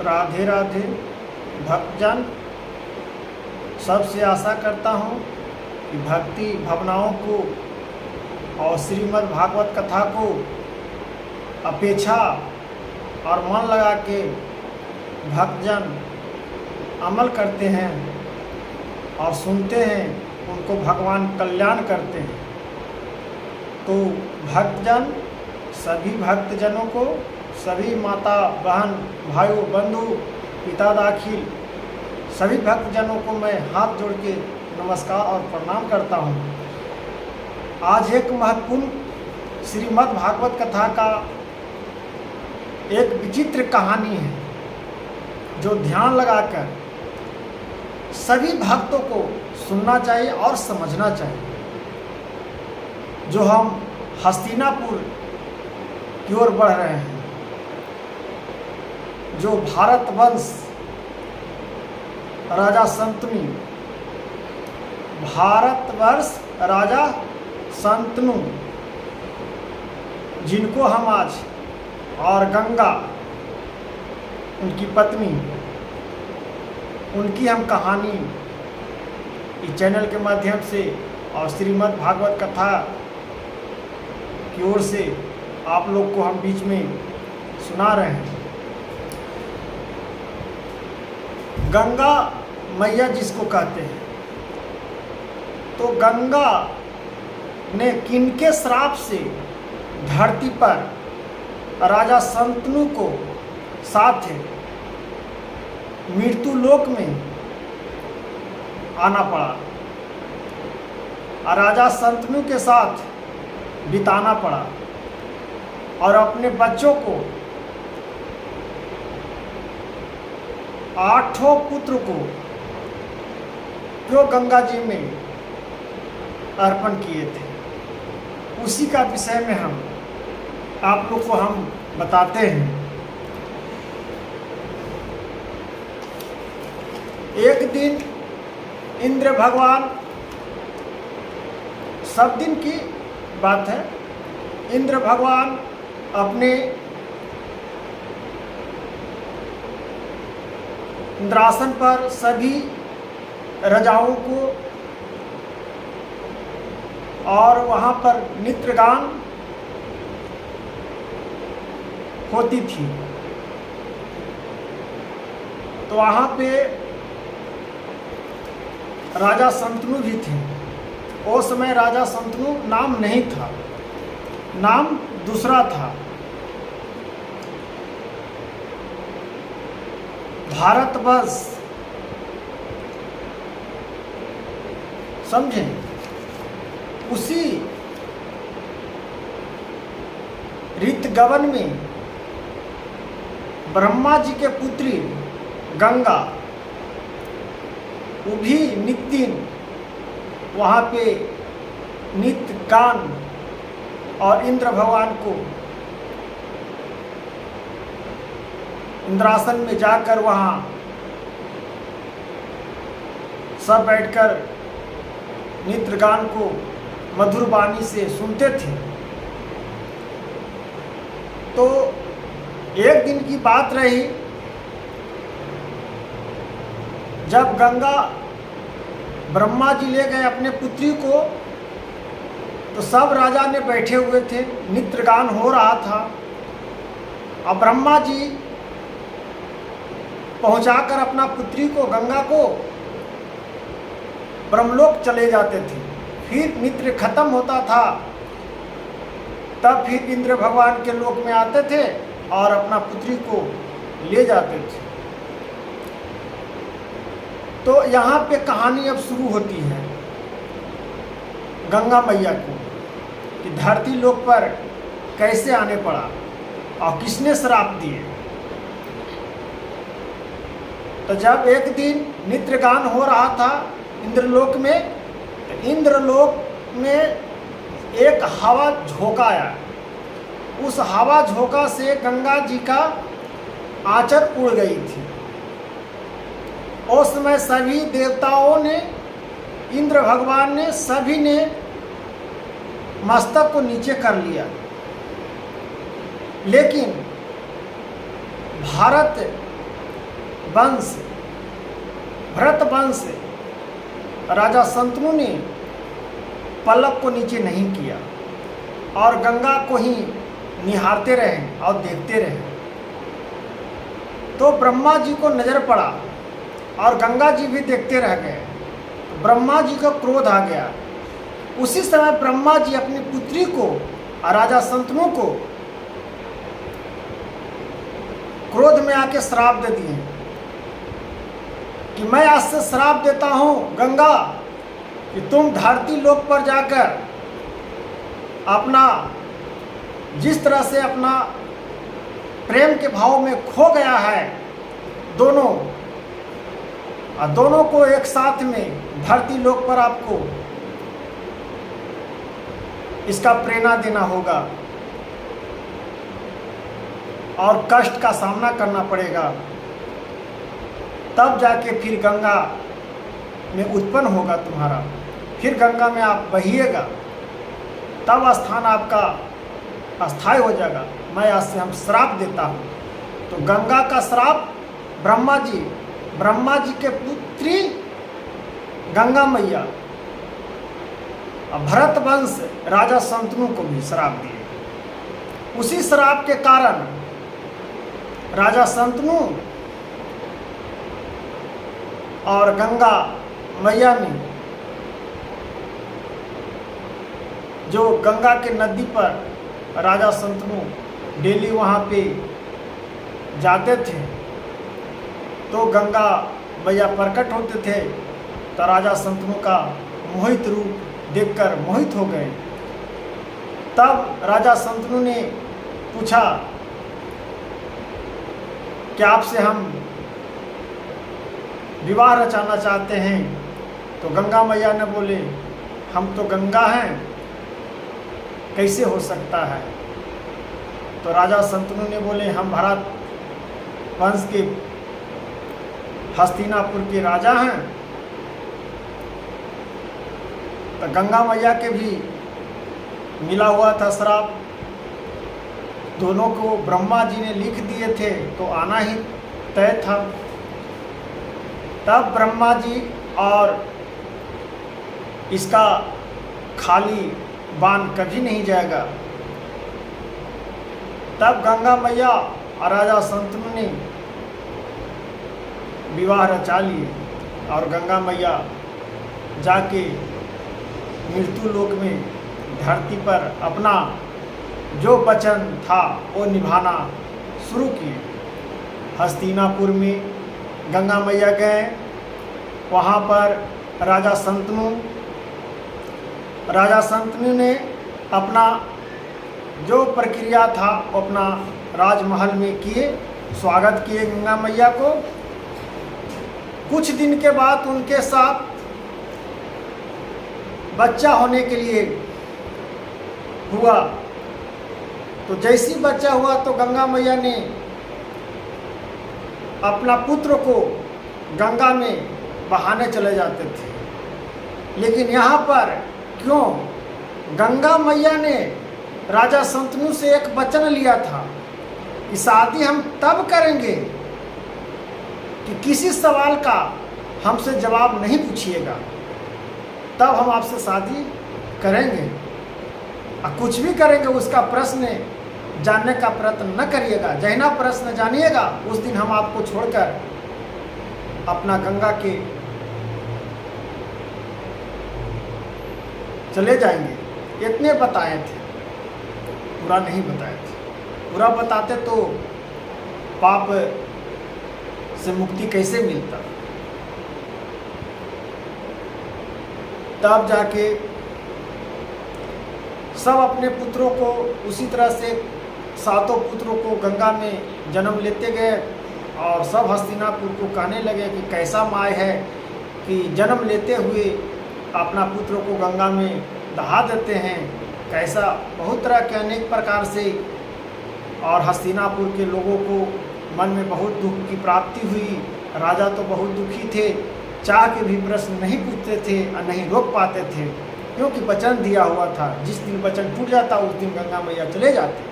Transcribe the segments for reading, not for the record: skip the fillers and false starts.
राधे राधे भक्तजन। सबसे आशा करता हूँ कि भक्ति भावनाओं को और श्रीमद् भागवत कथा को अपेक्षा और मन लगा के भक्तजन अमल करते हैं और सुनते हैं, उनको भगवान कल्याण करते हैं। तो भक्तजन सभी भक्तजनों को, सभी माता बहन भाइयों बंधु पिता दाखिल सभी भक्तजनों को मैं हाथ जोड़ के नमस्कार और प्रणाम करता हूँ। आज एक महत्वपूर्ण श्रीमद् भागवत कथा का एक विचित्र कहानी है जो ध्यान लगाकर सभी भक्तों को सुनना चाहिए और समझना चाहिए। जो हम हस्तिनापुर की ओर बढ़ रहे हैं, जो भारतवंश राजा संतनु, भारतवर्ष राजा संतनु जिनको हम आज और गंगा उनकी पत्नी, उनकी हम कहानी इस चैनल के माध्यम से और श्रीमद् भागवत कथा की ओर से आप लोग को हम बीच में सुना रहे हैं। गंगा मैया जिसको कहते हैं, तो गंगा ने किनके श्राप से धरती पर राजा संतनु को साथ मृत्यु लोक में आना पड़ा और राजा संतनु के साथ बिताना पड़ा और अपने बच्चों को 8 पुत्र को जो गंगा जी में अर्पण किए थे, उसी का विषय में हम आप लोग को हम बताते हैं। एक दिन इंद्र भगवान, सब दिन की बात है, इंद्र भगवान अपने इंद्रासन पर सभी राजाओं को और वहाँ पर नित्यगान होती थी। तो वहाँ पे राजा संतनु भी थे। उस समय राजा संतनु नाम नहीं था, नाम दूसरा था। भारतवर्ष समझें, उसी ऋतगवन में ब्रह्मा जी के पुत्री गंगा, वो भी नित्य वहाँ पे नित्य गान और इंद्र भगवान को इंद्रासन में जाकर वहाँ सब बैठकर नित्य गान को मधुर वाणी से सुनते थे। तो एक दिन की बात रही, जब गंगा ब्रह्मा जी ले गए अपने पुत्री को, तो सब राजा ने बैठे हुए थे, नित्य गान हो रहा था। अब ब्रह्मा जी पहुंचाकर अपना पुत्री को, गंगा को ब्रह्मलोक चले जाते थे। फिर नित्य खत्म होता था, तब फिर इंद्र भगवान के लोक में आते थे और अपना पुत्री को ले जाते थे। तो यहाँ पे कहानी अब शुरू होती है गंगा मैया को, कि धरती लोक पर कैसे आने पड़ा और किसने श्राप दिए। तो जब एक दिन नित्य गान हो रहा था इंद्रलोक में, तो इंद्रलोक में एक हवा झोंका आया। उस हवा झोंका से गंगा जी का आंचल उड़ गई थी। उस समय सभी देवताओं ने, इंद्र भगवान ने, सभी ने मस्तक को नीचे कर लिया। लेकिन भारत वंश भरत वंश राजा शंतनु ने पलक को नीचे नहीं किया और गंगा को ही निहारते रहे और देखते रहे। तो ब्रह्मा जी को नजर पड़ा और गंगा जी भी देखते रह गए। ब्रह्मा जी को क्रोध आ गया। उसी समय ब्रह्मा जी अपनी पुत्री को और राजा शंतनु को क्रोध में आके श्राप दे दिए कि मैं आज से श्राप देता हूं गंगा कि तुम धरती लोक पर जाकर अपना जिस तरह से अपना प्रेम के भाव में खो गया है दोनों को एक साथ में धरती लोक पर आपको इसका प्रेरणा देना होगा और कष्ट का सामना करना पड़ेगा, तब जाके फिर गंगा में उत्पन्न होगा तुम्हारा, फिर गंगा में आप बहिएगा, तब स्थान आपका अस्थायी हो जाएगा। मैं आज से हम श्राप देता हूँ। तो गंगा का श्राप ब्रह्मा जी के पुत्री गंगा मैया और भरत वंश राजा शंतनु को भी श्राप दिए। उसी श्राप के कारण राजा शंतनु और गंगा मैया ने जो गंगा के नदी पर राजा शंतनु डेली वहाँ पे जाते थे, तो गंगा मैया प्रकट होते थे तो राजा शंतनु का मोहित रूप देखकर मोहित हो गए। तब राजा शंतनु ने पूछा कि आपसे हम विवाह रचाना चाहते हैं। तो गंगा मैया ने बोले हम तो गंगा हैं, कैसे हो सकता है। तो राजा शंतनु ने बोले हम भरत वंश के हस्तिनापुर के राजा हैं। तो गंगा मैया के भी मिला हुआ था श्राप, दोनों को ब्रह्मा जी ने लिख दिए थे तो आना ही तय था। तब ब्रह्मा जी और इसका खाली बाण कभी नहीं जाएगा। तब गंगा मैया और राजा शंतनु ने विवाह रचा लिए और गंगा मैया जाके मृत्यु लोक में धरती पर अपना जो वचन था वो निभाना शुरू किए। हस्तिनापुर में गंगा मैया गए, वहाँ पर राजा शंतनु ने अपना जो प्रक्रिया था अपना राजमहल में किए, स्वागत किए गंगा मैया को। कुछ दिन के बाद उनके साथ बच्चा होने के लिए हुआ। तो जैसी बच्चा हुआ तो गंगा मैया ने अपना पुत्र को गंगा में बहाने चले जाते थे। लेकिन यहाँ पर क्यों गंगा मैया ने राजा शंतनु से एक वचन लिया था कि शादी हम तब करेंगे कि किसी सवाल का हमसे जवाब नहीं पूछिएगा, तब हम आपसे शादी करेंगे। और कुछ भी करेंगे उसका प्रश्न जानने का प्रयत्न न करिएगा। जहिना प्रश्न जानिएगा उस दिन हम आपको छोड़कर अपना गंगा के चले जाएंगे। इतने बताए थे, पूरा नहीं बताए थे। पूरा बताते तो पाप से मुक्ति कैसे मिलता। तब जाके सब अपने पुत्रों को उसी तरह से 7 पुत्रों को गंगा में जन्म लेते गए और सब हस्तिनापुर को कहने लगे कि कैसा माय है कि जन्म लेते हुए अपना पुत्र को गंगा में दहा देते हैं। कैसा बहुत तरह के अनेक प्रकार से। और हस्तिनापुर के लोगों को मन में बहुत दुख की प्राप्ति हुई। राजा तो बहुत दुखी थे, चाह के भी प्रश्न नहीं पूछते थे और नहीं रोक पाते थे, क्योंकि वचन दिया हुआ था। जिस दिन वचन टूट जाता उस दिन गंगा मैया चले जाते।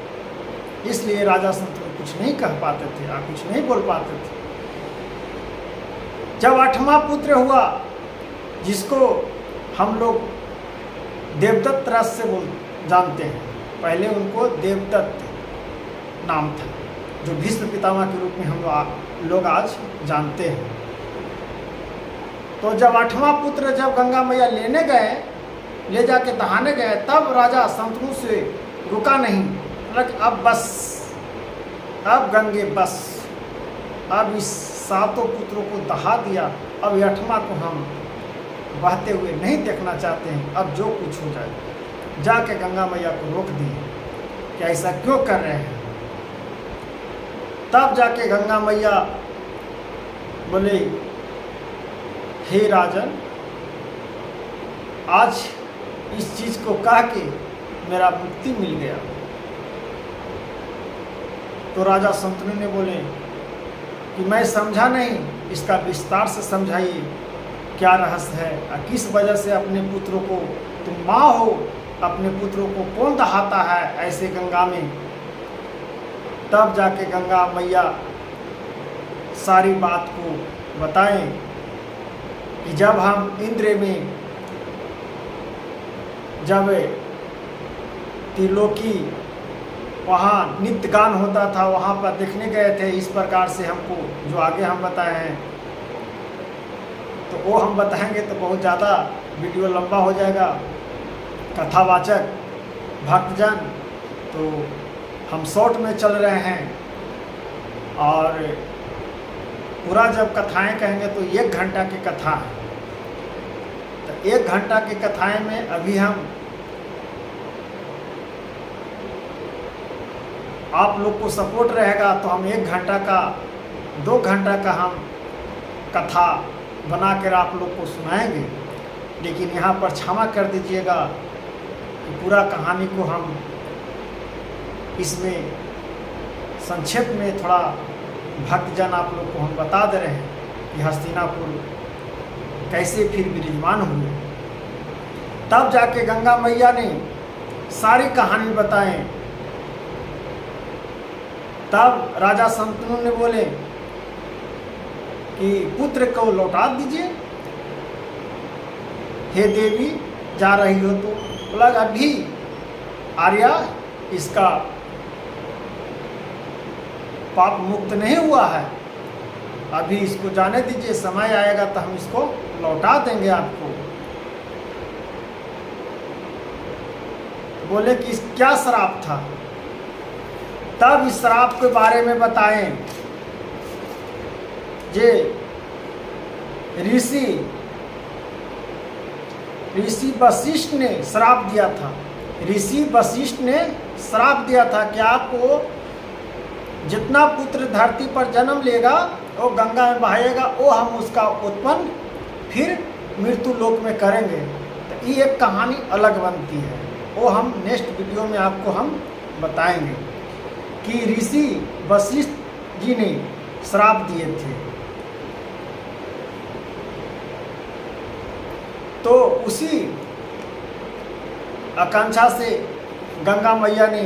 इसलिए राजा शंतनु कुछ नहीं कह पाते थे और कुछ नहीं बोल पाते थे। जब 8वां पुत्र हुआ, जिसको हम लोग देवदत्त रस से जानते हैं, पहले उनको देवदत्त नाम था, जो भीष्म पितामह के रूप में हम लोग आज जानते हैं। तो जब 8वां पुत्र जब गंगा मैया लेने गए, ले जाके दहाने गए, तब राजा शंतनु से रुका नहीं, अब बस, अब गंगे बस, अब इस 7 पुत्रों को दहा दिया, अब 8वां को हम बहते हुए नहीं देखना चाहते हैं, अब जो कुछ हो जाए। जाके गंगा मैया को रोक दिए कि ऐसा क्यों कर रहे हैं। तब जाके गंगा मैया बोले, हे राजन, आज इस चीज को कह के मेरा मुक्ति मिल गया। तो राजा शंतनु ने बोले कि मैं समझा नहीं, इसका विस्तार से समझाइए, क्या रहस्य है, किस वजह से अपने पुत्रों को, तुम माँ हो, अपने पुत्रों को कौन दहाता है ऐसे गंगा में। तब जाके गंगा मैया सारी बात को बताएं कि जब हम इंद्र में, जब त्रिलोकी वहाँ नित्य गान होता था, वहाँ पर देखने गए थे, इस प्रकार से हमको जो आगे हम बताए हैं, तो वो हम बताएंगे तो बहुत ज़्यादा वीडियो लंबा हो जाएगा, कथावाचक भक्तजन, तो हम शॉर्ट में चल रहे हैं। और पूरा जब कथाएं कहेंगे तो 1 घंटा की कथा है, तो 1 घंटा की कथाएं में अभी हम आप लोग को सपोर्ट रहेगा तो हम 1 घंटा का, 2 घंटा का हम कथा बना कर आप लोग को सुनाएंगे। लेकिन यहाँ पर क्षमा कर दीजिएगा कि पूरा कहानी को हम इसमें संक्षेप में थोड़ा भक्तजन आप लोग को हम बता दे रहे हैं कि हस्तिनापुर कैसे फिर विराजमान हुए। तब जाके गंगा मैया ने सारी कहानी बताएं। तब राजा शंतनु ने बोले कि पुत्र को लौटा दीजिए, हे देवी जा रही हो तो। बोला अभी आर्या इसका पाप मुक्त नहीं हुआ है, अभी इसको जाने दीजिए, समय आएगा तो हम इसको लौटा देंगे आपको। बोले कि क्या श्राप था, तब इस श्राप के बारे में बताएं। जे ऋषि वशिष्ठ ने श्राप दिया था, ऋषि वशिष्ठ ने श्राप दिया था कि आपको जितना पुत्र धरती पर जन्म लेगा वो गंगा में बहाएगा, वो हम उसका उत्पन्न फिर मृत्यु लोक में करेंगे। तो ये एक कहानी अलग बनती है, वो हम नेक्स्ट वीडियो में आपको हम बताएंगे कि ऋषि वशिष्ठ जी ने श्राप दिए थे। तो उसी आकांक्षा से गंगा मैया ने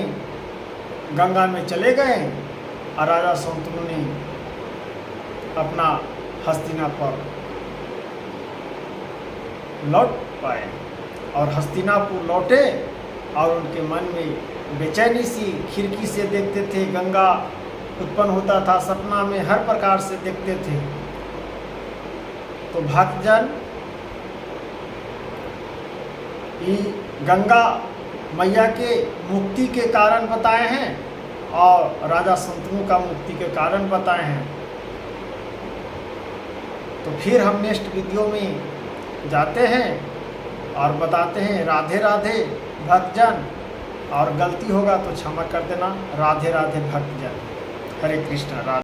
गंगा में चले गए और राजा शंतनु ने अपना हस्तिनापुर लौट पाए और हस्तिनापुर लौटे और उनके मन में बेचैनी सी, खिड़की से देखते थे गंगा उत्पन्न होता था, सपना में हर प्रकार से देखते थे। तो भक्तजन ये गंगा मैया के मुक्ति के कारण बताए हैं और राजा शंतनु का मुक्ति के कारण बताए हैं। तो फिर हम नेक्स्ट वीडियो में जाते हैं और बताते हैं। राधे राधे भक्तजन, और गलती होगा तो क्षमा कर देना। राधे राधे भक्तजन, हरे कृष्ण। राधे।